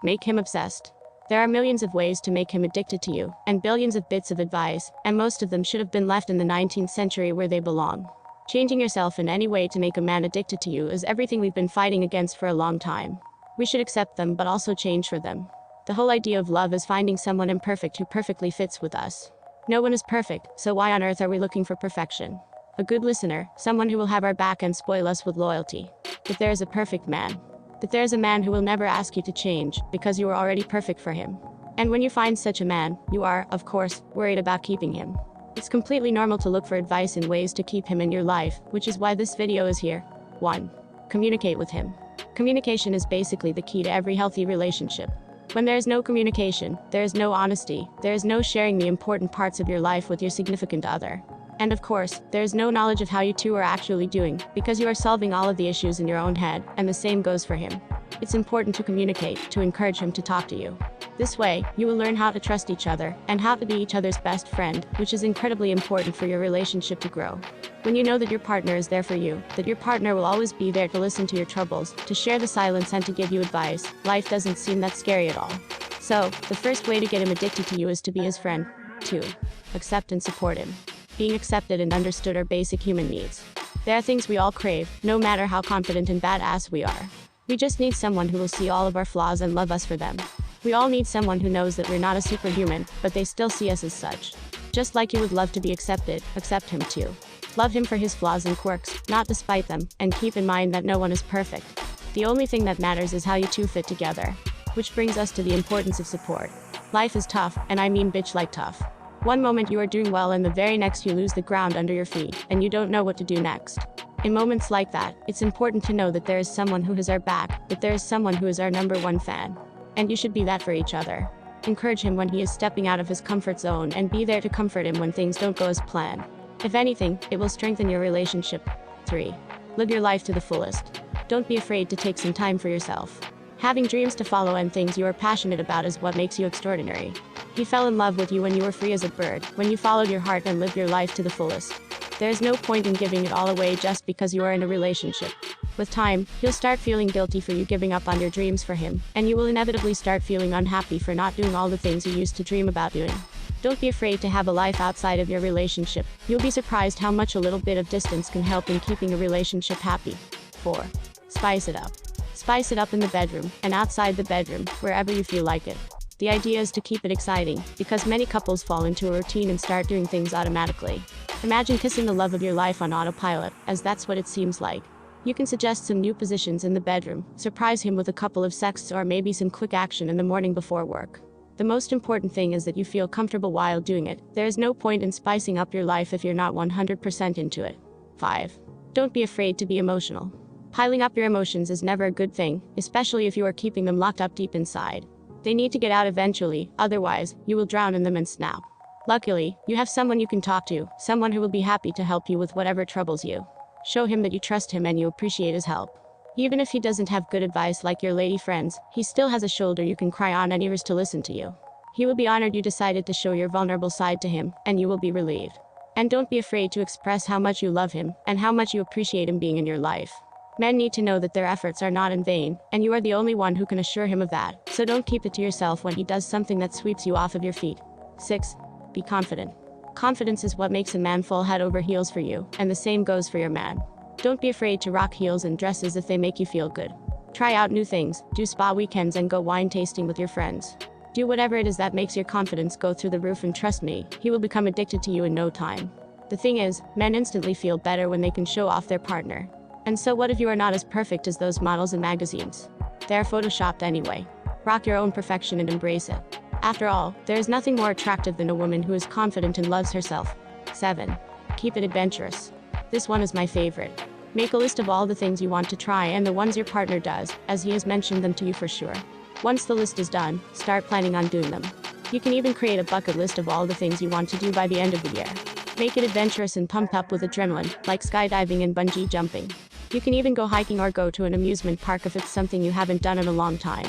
Make him obsessed. There are millions of ways to make him addicted to you, and billions of bits of advice, and most of them should have been left in the 19th century where they belong. Changing yourself in any way to make a man addicted to you is everything we've been fighting against for a long time. We should accept them but also change for them. The whole idea of love is finding someone imperfect who perfectly fits with us. No one is perfect, so why on earth are we looking for perfection? A good listener, someone who will have our back and spoil us with loyalty. That there is a perfect man. That there is a man who will never ask you to change, because you are already perfect for him. And when you find such a man, you are, of course, worried about keeping him. It's completely normal to look for advice and ways to keep him in your life, which is why this video is here. 1. Communicate with him. Communication is basically the key to every healthy relationship. When there is no communication, there is no honesty, there is no sharing the important parts of your life with your significant other. And of course, there is no knowledge of how you two are actually doing, because you are solving all of the issues in your own head, and the same goes for him. It's important to communicate, to encourage him to talk to you. This way, you will learn how to trust each other, and how to be each other's best friend, which is incredibly important for your relationship to grow. When you know that your partner is there for you, that your partner will always be there to listen to your troubles, to share the silence and to give you advice, life doesn't seem that scary at all. So, the first way to get him addicted to you is to be his friend. 2. Accept and support him. Being accepted and understood are basic human needs. There are things we all crave, no matter how confident and badass we are. We just need someone who will see all of our flaws and love us for them. We all need someone who knows that we're not a superhuman, but they still see us as such. Just like you would love to be accepted, accept him too. Love him for his flaws and quirks, not despite them, and keep in mind that no one is perfect. The only thing that matters is how you two fit together. Which brings us to the importance of support. Life is tough, and I mean bitch like tough. One moment you are doing well and the very next you lose the ground under your feet, and you don't know what to do next. In moments like that, it's important to know that there is someone who has our back, that there is someone who is our #1 fan. And you should be that for each other. Encourage him when he is stepping out of his comfort zone and be there to comfort him when things don't go as planned. If anything, it will strengthen your relationship. 3. Live your life to the fullest. Don't be afraid to take some time for yourself. Having dreams to follow and things you are passionate about is what makes you extraordinary. He fell in love with you when you were free as a bird, when you followed your heart and lived your life to the fullest. There is no point in giving it all away just because you are in a relationship. With time, he'll start feeling guilty for you giving up on your dreams for him, and you will inevitably start feeling unhappy for not doing all the things you used to dream about doing. Don't be afraid to have a life outside of your relationship. You'll be surprised how much a little bit of distance can help in keeping a relationship happy. 4. Spice it up. Spice it up in the bedroom, and outside the bedroom, wherever you feel like it. The idea is to keep it exciting, because many couples fall into a routine and start doing things automatically. Imagine kissing the love of your life on autopilot, as that's what it seems like. You can suggest some new positions in the bedroom, surprise him with a couple of sexts or maybe some quick action in the morning before work. The most important thing is that you feel comfortable while doing it. There is no point in spicing up your life if you're not 100% into it. 5. Don't be afraid to be emotional. Piling up your emotions is never a good thing, especially if you are keeping them locked up deep inside. They need to get out eventually, otherwise, you will drown in them and snap. Luckily, you have someone you can talk to, someone who will be happy to help you with whatever troubles you. Show him that you trust him and you appreciate his help. Even if he doesn't have good advice like your lady friends, he still has a shoulder you can cry on and ears to listen to you. He will be honored you decided to show your vulnerable side to him, and you will be relieved. And don't be afraid to express how much you love him, and how much you appreciate him being in your life. Men need to know that their efforts are not in vain, and you are the only one who can assure him of that, so don't keep it to yourself when he does something that sweeps you off of your feet. 6. Be confident. Confidence is what makes a man fall head over heels for you, and the same goes for your man. Don't be afraid to rock heels and dresses if they make you feel good. Try out new things, do spa weekends and go wine tasting with your friends. Do whatever it is that makes your confidence go through the roof, and trust me, he will become addicted to you in no time. The thing is, men instantly feel better when they can show off their partner. And so what if you are not as perfect as those models in magazines? They are photoshopped anyway. Rock your own perfection and embrace it. After all, there is nothing more attractive than a woman who is confident and loves herself. 7. Keep it adventurous. This one is my favorite. Make a list of all the things you want to try and the ones your partner does, as he has mentioned them to you for sure. Once the list is done, start planning on doing them. You can even create a bucket list of all the things you want to do by the end of the year. Make it adventurous and pumped up with adrenaline, like skydiving and bungee jumping. You can even go hiking or go to an amusement park if it's something you haven't done in a long time.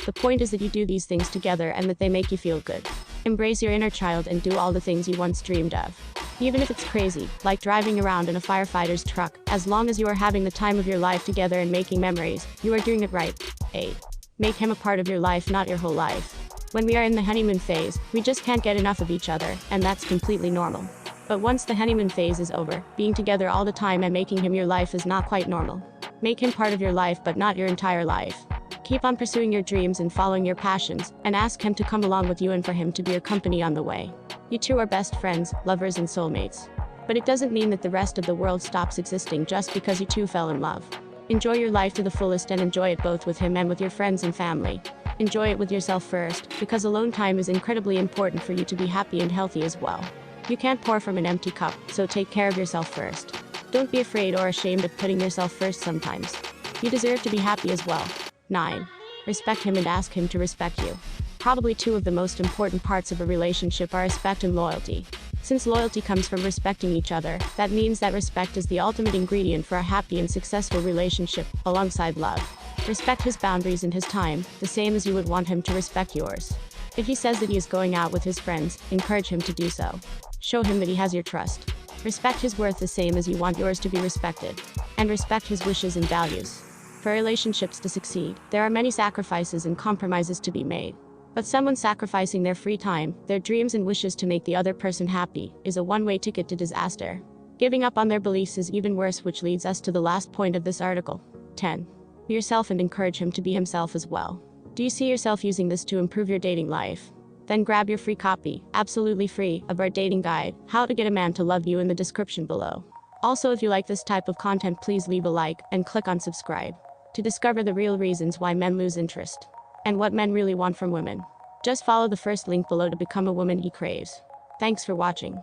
The point is that you do these things together and that they make you feel good. Embrace your inner child and do all the things you once dreamed of. Even if it's crazy, like driving around in a firefighter's truck, as long as you are having the time of your life together and making memories, you are doing it right. 8. Make him a part of your life, not your whole life. When we are in the honeymoon phase, we just can't get enough of each other, and that's completely normal. But once the honeymoon phase is over, being together all the time and making him your life is not quite normal. Make him part of your life but not your entire life. Keep on pursuing your dreams and following your passions, and ask him to come along with you and for him to be your company on the way. You two are best friends, lovers and soulmates. But it doesn't mean that the rest of the world stops existing just because you two fell in love. Enjoy your life to the fullest and enjoy it both with him and with your friends and family. Enjoy it with yourself first, because alone time is incredibly important for you to be happy and healthy as well. You can't pour from an empty cup, so take care of yourself first. Don't be afraid or ashamed of putting yourself first sometimes. You deserve to be happy as well. 9. Respect him and ask him to respect you. Probably two of the most important parts of a relationship are respect and loyalty. Since loyalty comes from respecting each other, that means that respect is the ultimate ingredient for a happy and successful relationship, alongside love. Respect his boundaries and his time, the same as you would want him to respect yours. If he says that he is going out with his friends, encourage him to do so. Show him that he has your trust. Respect his worth the same as you want yours to be respected. And respect his wishes and values. For relationships to succeed, there are many sacrifices and compromises to be made. But someone sacrificing their free time, their dreams and wishes to make the other person happy, is a one-way ticket to disaster. Giving up on their beliefs is even worse, which leads us to the last point of this article. 10. Be yourself and encourage him to be himself as well. Do you see yourself using this to improve your dating life? Then grab your free copy, absolutely free, of our dating guide, How to Get a Man to Love You, in the description below. Also, if you like this type of content, please leave a like and click on subscribe to discover the real reasons why men lose interest and what men really want from women. Just follow the first link below to become a woman he craves. Thanks for watching.